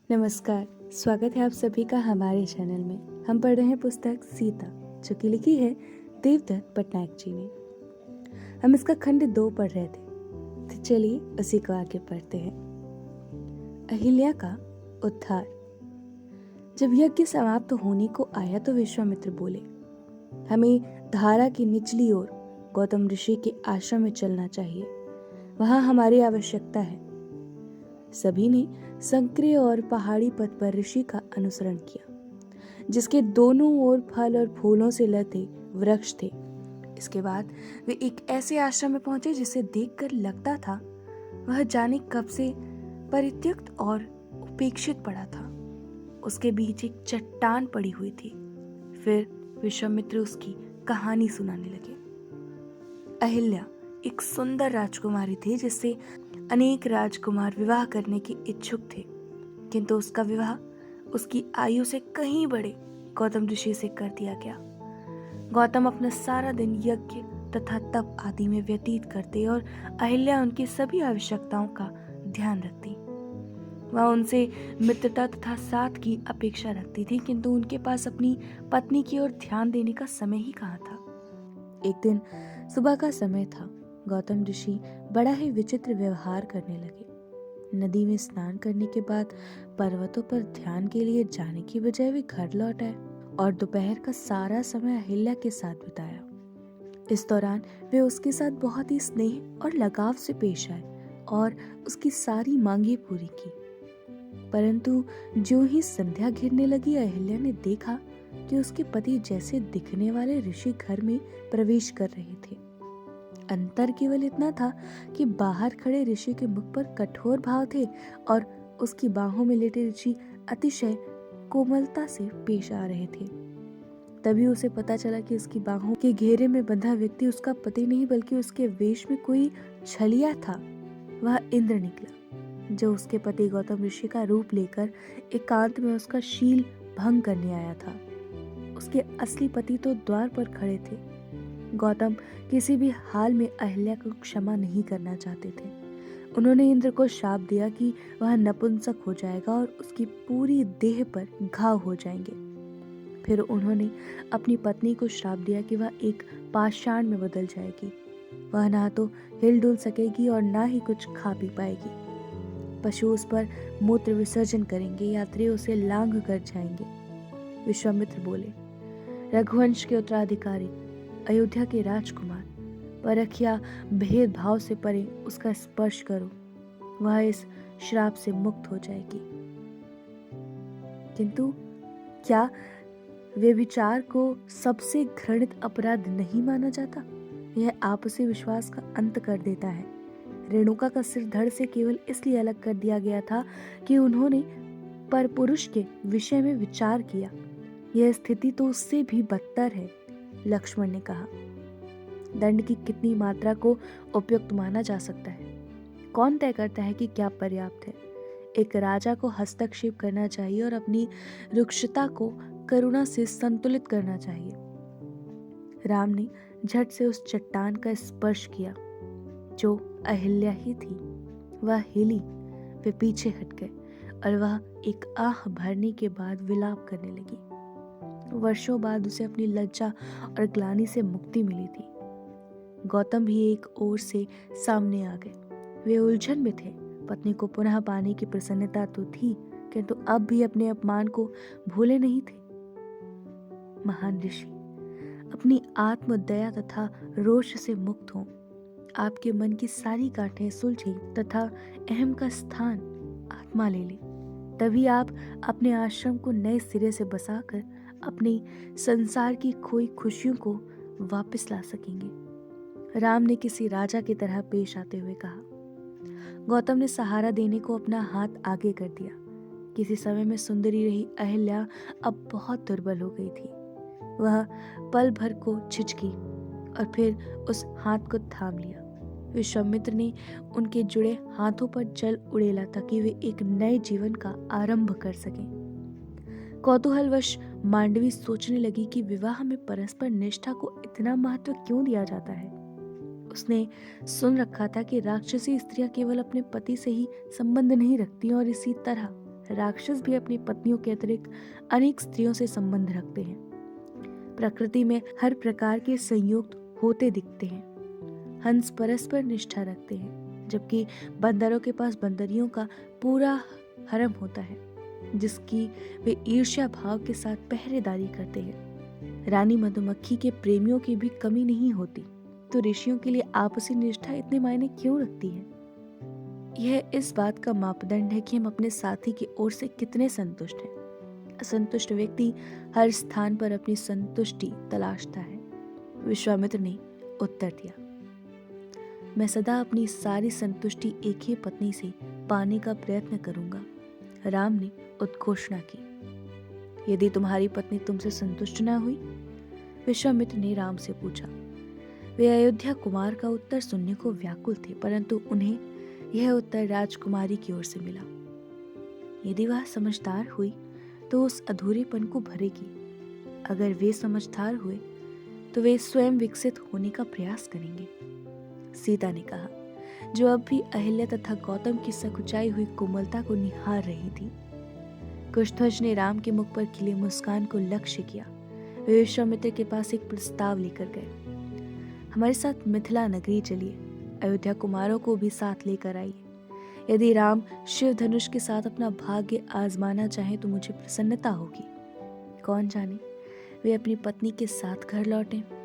नमस्कार। स्वागत है आप सभी का हमारे चैनल में। हम पढ़ रहे हैं पुस्तक सीता, जो कि लिखी है देवदत्त पटनायक जी ने। हम इसका खंड 2 पढ़ रहे थे, तो चलिए उसी को आगे पढ़ते हैं। अहिल्या का उद्धार। जब यज्ञ समाप्त होने को आया तो विश्वामित्र बोले, हमें धारा की निचली ओर गौतम ऋषि के आश्रम में चलना चाहिए। वहां हमारी आवश्यकता है। सभी ने संकरे और पहाड़ी पथ पर ऋषि का अनुसरण किया, जिसके दोनों ओर फल और फूलों से लदे वृक्ष थे। इसके बाद वे एक ऐसे आश्रम में पहुंचे जिसे देखकर लगता था वह जाने कब से परित्यक्त और उपेक्षित पड़ा था। उसके बीच एक चट्टान पड़ी हुई थी। फिर विश्वामित्र उसकी कहानी सुनाने लगे। अहिल्या एक सुंदर राजकुमारी थी जिससे अनेक राजकुमार विवाह करने के इच्छुक थे, किंतु उसका विवाह उसकी आयु से कहीं बड़े गौतम ऋषि से कर दिया गया। गौतम अपना सारा दिन यज्ञ तथा तप आदि में व्यतीत करते और अहिल्या उनकी सभी आवश्यकताओं का ध्यान रखती। वह उनसे मित्रता तथा साथ की अपेक्षा रखती थी, किंतु उनके पास अपनी पत्नी की ओर ध्यान देने का समय ही कहाँ था। एक दिन सुबह का समय था। गौतम ऋषि बड़ा ही विचित्र व्यवहार करने लगे। नदी में स्नान करने के बाद पर्वतों पर ध्यान के लिए जाने की बजाय वे घर लौट आए और दोपहर का सारा समय अहिल्या के साथ बिताया। इस दौरान वे उसके साथ बहुत ही स्नेह और लगाव से पेश आए और उसकी सारी मांगे पूरी की। परंतु जो ही संध्या घिरने लगी, अहिल्या ने देखा कि उसके पति जैसे दिखने वाले ऋषि घर में प्रवेश कर रहे थे। अंतर केवल इतना था कि बाहर खड़े ऋषि के मुख पर कठोर भाव थे और उसकी बाहों में लेटे ऋषि अतिशय कोमलता से पेश आ रहे थे। तभी उसे पता चला कि उसकी बाहों के घेरे में बंधा व्यक्ति उसका पति नहीं बल्कि उसके वेश में कोई छलिया था। वह इंद्र निकला, जो उसके पति गौतम ऋषि का रूप लेकर एकांत में उसका शील भंग करने आया था। उसके असली पति तो द्वार पर खड़े थे। गौतम किसी भी हाल में अहिल्या को क्षमा नहीं करना चाहते थे। उन्होंने इंद्र को शाप दिया कि वह नपुंसक हो जाएगा और उसकी पूरी देह पर घाव हो जाएंगे। फिर उन्होंने अपनी पत्नी को श्राप दिया कि वह एक पाषाण में बदल जाएगी। वह ना तो हिल डुल सकेगी और ना ही कुछ खा पी पाएगी। पशु उस पर मूत्र विसर्जन करेंगे, यात्री उसे लांघ कर जाएंगे। विश्वामित्र बोले, रघुवंश के उत्तराधिकारी, अयोध्या के राजकुमार, परख या भेदभाव से परे उसका स्पर्श करो, वह इस श्राप से मुक्त हो जाएगी। किंतु क्या व्यभिचार को सबसे घृणित अपराध नहीं माना जाता? यह आपसी विश्वास का अंत कर देता है। रेणुका का सिर धड़ से केवल इसलिए अलग कर दिया गया था कि उन्होंने परपुरुष के विषय में विचार किया। यह स्थिति तो उससे भी बदतर है। लक्ष्मण ने कहा, दंड की कितनी मात्रा को उपयुक्त माना जा सकता है? कौन तय करता है कि क्या पर्याप्त है? एक राजा को हस्तक्षेप करना चाहिए और अपनी रुक्षता को करुणा से संतुलित करना चाहिए। राम ने झट से उस चट्टान का स्पर्श किया जो अहिल्या ही थी। वह हिली, वे पीछे हट गए और वह एक आह भरने के बाद विलाप करने लगी। वर्षों बाद उसे अपनी लज्जा और ग्लानि से मुक्ति मिली थी। गौतम भी एक ओर से सामने आ गए। वे उलझन में थे। पत्नी को पुनः पाने की प्रसन्नता तो थी, किंतु अब भी अपने अपमान को भूले नहीं थे। महान ऋषि, अपनी आत्मदया तथा रोष से मुक्त हों। आपके मन की सारी गांठें सुलझें तथा अहम का स्थान आत्मा ले ले। तभी आप अपने आश्रम को नए सिरे से बसाकर अपने संसार की खोई खुशियों को वापस ला सकेंगे। राम ने किसी राजा की तरह पेश आते हुए कहा। गौतम ने सहारा देने को अपना हाथ आगे कर दिया। किसी समय में सुंदरी रही अहिल्या अब बहुत दुर्बल हो गई थी। वह पल भर को झिझकी और फिर उस हाथ को थाम लिया। विश्वामित्र ने उनके जुड़े हाथों पर जल उड़ेला ताकि वे एक नए जीवन का आरंभ कर सकें। कौतूहलवश मांडवी सोचने लगी कि विवाह में परस्पर निष्ठा को इतना महत्व क्यों दिया जाता है। उसने सुन रखा था कि राक्षसी स्त्रियां केवल अपने पति से ही संबंध नहीं रखती और इसी तरह राक्षस भी अपनी पत्नियों के अतिरिक्त अनेक स्त्रियों से संबंध रखते हैं। प्रकृति में हर प्रकार के संयोग होते दिखते हैं। हंस परस्पर निष्ठा रखते हैं, जबकि बंदरों के पास बंदरियों का पूरा हरम होता है, जिसकी वे ईर्ष्या भाव के साथ पहरेदारी करते हैं। रानी मधुमक्खी के प्रेमियों की भी कमी नहीं होती, तो ऋषियों के लिए आपसी निष्ठा इतने मायने क्यों रखती है? यह इस बात का मापदंड है कि हम अपने साथी की ओर से कितने संतुष्ट हैं। असंतुष्ट व्यक्ति हर स्थान पर अपनी संतुष्टि तलाशता है। विश्वामित्र ने उत्तर दिया, मैं सदा अपनी सारी संतुष्टि एक ही पत्नी से पाने का प्रयत्न करूंगा। राम ने उद्घोषणा की। यदि तुम्हारी पत्नी तुमसे संतुष्ट न हुई? विश्वामित्र ने राम से पूछा। वे अयोध्या कुमार का उत्तर सुनने को व्याकुल थे, परंतु उन्हें यह उत्तर राजकुमारी की ओर से मिला। यदि वह समझदार हुई तो उस अधूरेपन को भरेगी। अगर वे समझदार हुए तो वे स्वयं विकसित होने का प्रयास करेंगे। सीता ने कहा, जो अब भी अहिल्या तथा गौतम की सकुचाई हुई कोमलता को निहार रही थी। कुशध्वज ने राम के मुख पर खिली मुस्कान को लक्ष्य किया। वे विश्वामित्र के पास एक प्रस्ताव लेकर गए। हमारे साथ मिथिला नगरी चलिए, अयोध्या कुमारों को भी साथ लेकर आइए। यदि राम शिव धनुष के साथ अपना भाग्य आजमाना चाहे तो मुझे प्रसन्नता होगी। कौन जाने वे अपनी पत्नी के साथ घर लौटें।